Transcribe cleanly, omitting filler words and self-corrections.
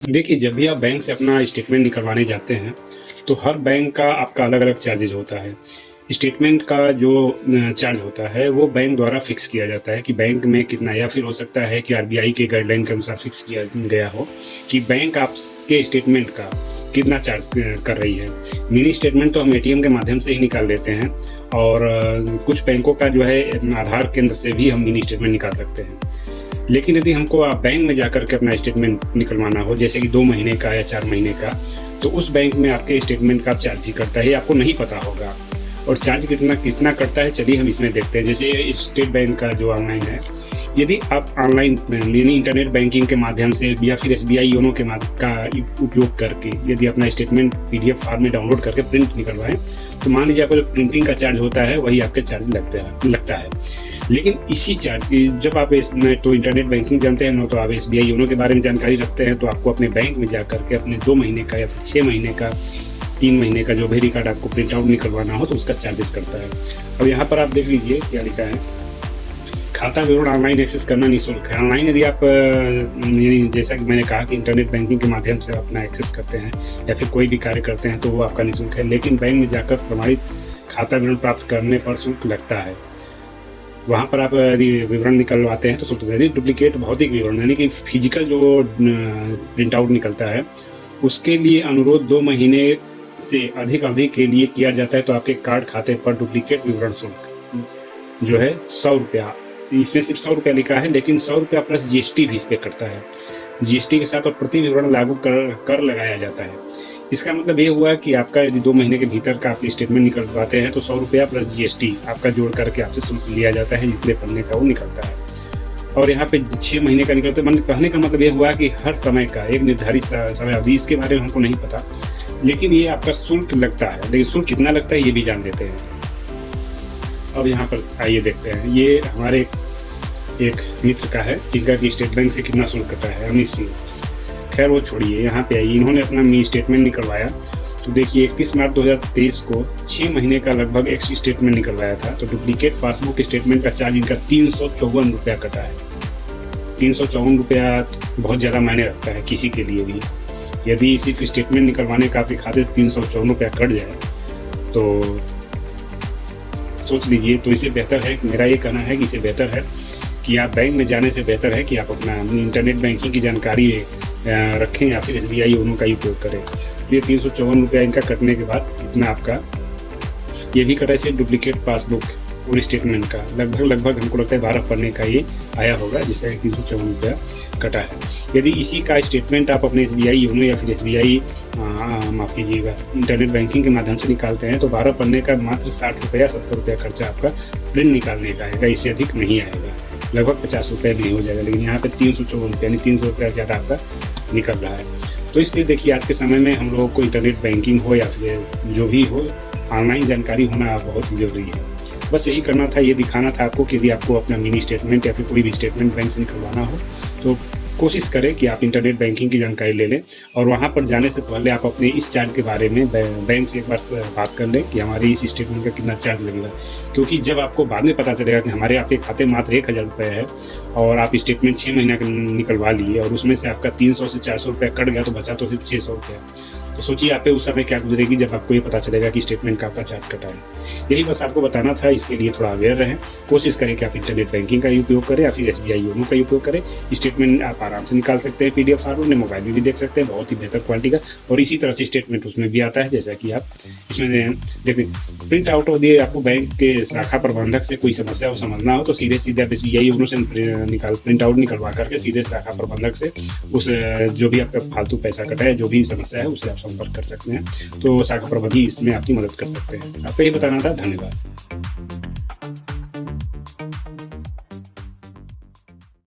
देखिए, जब भी आप बैंक से अपना स्टेटमेंट निकलवाने जाते हैं, तो हर बैंक का आपका अलग-अलग चार्जेज़ होता है। स्टेटमेंट का जो चार्ज होता है, वो बैंक द्वारा फ़िक्स किया जाता है कि बैंक में कितना, या फिर हो सकता है कि आरबीआई के गाइडलाइन के अनुसार फ़िक्स किया गया हो कि बैंक आपके स्टेटमेंट का कितना चार्ज कर रही है। मिनी स्टेटमेंट तो हम एटीएम के माध्यम से ही निकाल लेते हैं, और कुछ बैंकों का जो है आधार केंद्र से भी हम मिनी स्टेटमेंट निकाल सकते हैं। लेकिन यदि हमको बैंक में जाकर के अपना स्टेटमेंट निकलवाना हो, जैसे कि 2 महीने का या 4 महीने का, तो उस बैंक में आपके स्टेटमेंट का चार्ज भी करता है, ये आपको नहीं पता होगा। और चार्ज कितना कितना करता है, चलिए हम इसमें देखते हैं। जैसे स्टेट बैंक का जो ऑनलाइन है, यदि आप ऑनलाइन यानी इंटरनेट बैंकिंग के माध्यम से या फिर एसबीआई योनो का उपयोग करके यदि अपना स्टेटमेंट पीडीएफ फॉर्म में डाउनलोड करके प्रिंट निकलवाएं, तो मान लीजिए आपको जो प्रिंटिंग का चार्ज होता है वही आपके चार्ज लगता है। लेकिन इसी चार्ज जब आप तो इंटरनेट बैंकिंग जानते हैं ना, तो आप एसबीआई योनो के बारे में जानकारी रखते हैं, तो आपको अपने बैंक में जाकर के अपने 2 महीने का या फिर 6 महीने का, 3 महीने का जो भी रिकॉर्ड आपको प्रिंट आउट निकलवाना हो, तो उसका चार्जेस करता है। अब यहाँ पर आप देख लीजिए क्या लिखा है, खाता विवरण ऑनलाइन एक्सेस करना निःशुल्क है। ऑनलाइन यदि आप जैसा कि मैंने कहा कि इंटरनेट बैंकिंग के माध्यम से अपना एक्सेस करते हैं या फिर कोई भी कार्य करते हैं, तो वो आपका निःशुल्क है। लेकिन बैंक में जाकर प्रमाणित खाता विवरण प्राप्त करने पर शुल्क लगता है। वहाँ पर आप यदि विवरण निकलवाते हैं तो शुल्क लगता है। डुप्लीकेट भौतिक विवरण यानी कि फिजिकल जो प्रिंट आउट निकलता है, उसके लिए अनुरोध 2 महीने से अधिक अवधि के लिए किया जाता है, तो आपके कार्ड खाते पर डुप्लीकेट विवरण शुल्क जो है 100 रुपया, इसमें सिर्फ 100 रुपया लिखा है, लेकिन 100 रुपया प्लस जीएसटी भी इस पे करता है। जीएसटी के साथ और प्रति विवरण लागू कर लगाया जाता है। इसका मतलब ये हुआ कि आपका यदि 2 महीने के भीतर का आप स्टेटमेंट निकलवाते हैं, तो 100 रुपया प्लस जीएसटी आपका जोड़ करके आपसे शुल्क लिया जाता है, जितने पन्ने का वो निकलता है। और यहाँ पे 6 महीने का निकलता है। कहने का मतलब ये हुआ कि हर समय का एक निर्धारित समय अवधि, इसके बारे में हमको नहीं पता, लेकिन ये आपका शुल्क लगता है। लेकिन शुल्क कितना लगता है ये भी जान लेते हैं। अब यहाँ पर आइए देखते हैं, ये हमारे एक मित्र का है जिनका कि स्टेट बैंक से कितना शुल्क कटा है, अमित सिंह। खैर वो छोड़िए, यहाँ पे आइए, इन्होंने अपना मिनी स्टेटमेंट निकलवाया। तो देखिए 31 मार्च 2023 को 6 महीने का लगभग एक स्टेटमेंट निकलवाया था, तो डुप्लीकेट पासबुक स्टेटमेंट का चार्ज इनका 354 रुपया कटा है। 354 रुपया बहुत ज़्यादा मायने रखता है किसी के लिए भी। यदि सिर्फ स्टेटमेंट निकलवाने का आपके खाते से 354 रुपया कट जाए, तो सोच लीजिए। तो इससे बेहतर है, मेरा ये कहना है कि इससे बेहतर है कि आप बैंक में जाने से बेहतर है कि आप अपना इंटरनेट बैंकिंग की जानकारी रखें या फिर एसबीआई योनो का उपयोग करें। ये 354 रुपया इनका कटने के बाद इतना आपका ये भी कटा है डुप्लीकेट पासबुक और स्टेटमेंट का लगभग हमको लगता है 12 पन्ने का ये आया होगा, जिसका 354 रुपया कटा है। यदि इसी का स्टेटमेंट आप अपने एसबीआई योनो या फिर एसबीआई माफ़ कीजिएगा इंटरनेट बैंकिंग के माध्यम से निकालते हैं, तो 12 पन्ने का मात्र 60 रुपया 70 रुपया खर्चा आपका प्रिंट निकालने का आएगा, इससे अधिक नहीं आएगा। लगभग 50 रुपये नहीं हो जाएगा, लेकिन यहाँ पे 354 रुपया यानी 300 रुपया ज़्यादा आपका निकल रहा है। तो इसलिए देखिए, आज के समय में हम लोगों को इंटरनेट बैंकिंग हो या फिर जो भी हो, ऑनलाइन जानकारी होना बहुत ही ज़रूरी है। बस यही करना था, ये दिखाना था आपको कि यदि आपको अपना मिनी स्टेटमेंट या फिर कोई भी स्टेटमेंट बैंक से निकलवाना हो, तो कोशिश करें कि आप इंटरनेट बैंकिंग की जानकारी ले लें, और वहाँ पर जाने से पहले आप अपने इस चार्ज के बारे में बैंक से एक बार बात कर लें कि हमारे इस स्टेटमेंट का कितना चार्ज लगेगा। क्योंकि जब आपको बाद में पता चलेगा कि हमारे आपके खाते में मात्र 1000 रुपये है और आप स्टेटमेंट 6 महीने का निकलवा लिए और उसमें से आपका 300 से 400 रुपया कट गया, तो बचा तो सिर्फ 600 रुपया। तो सोचिए आप पे उस समय क्या गुजरेगी जब आपको ये पता चलेगा कि स्टेटमेंट का आपका चार्ज कटा है। यही बस आपको बताना था, इसके लिए थोड़ा अवेयर रहें। कोशिश करें कि आप इंटरनेट बैंकिंग का उपयोग करें या फिर एसबीआई योनो का उपयोग करें। स्टेटमेंट आप आराम से निकाल सकते हैं पीडीएफ फॉर्म में, मोबाइल में भी देख सकते हैं, बहुत ही बेहतर क्वालिटी का। और इसी तरह से स्टेटमेंट उसमें भी आता है, जैसा कि आप इसमें देखते प्रिंट आउट हो दिए। आपको बैंक के शाखा प्रबंधक से कोई समस्या हो समझना हो, तो सीधे आप एसबीआई योनो से प्रिंट आउट निकलवा करके सीधे शाखा प्रबंधक से उस जो भी आपका फालतू पैसा कटा है, जो भी समस्या है, उससे आप संपर्क कर सकते हैं। तो शाखा प्रबंधी इसमें आपकी मदद कर सकते हैं। आपको ये बताना था। धन्यवाद।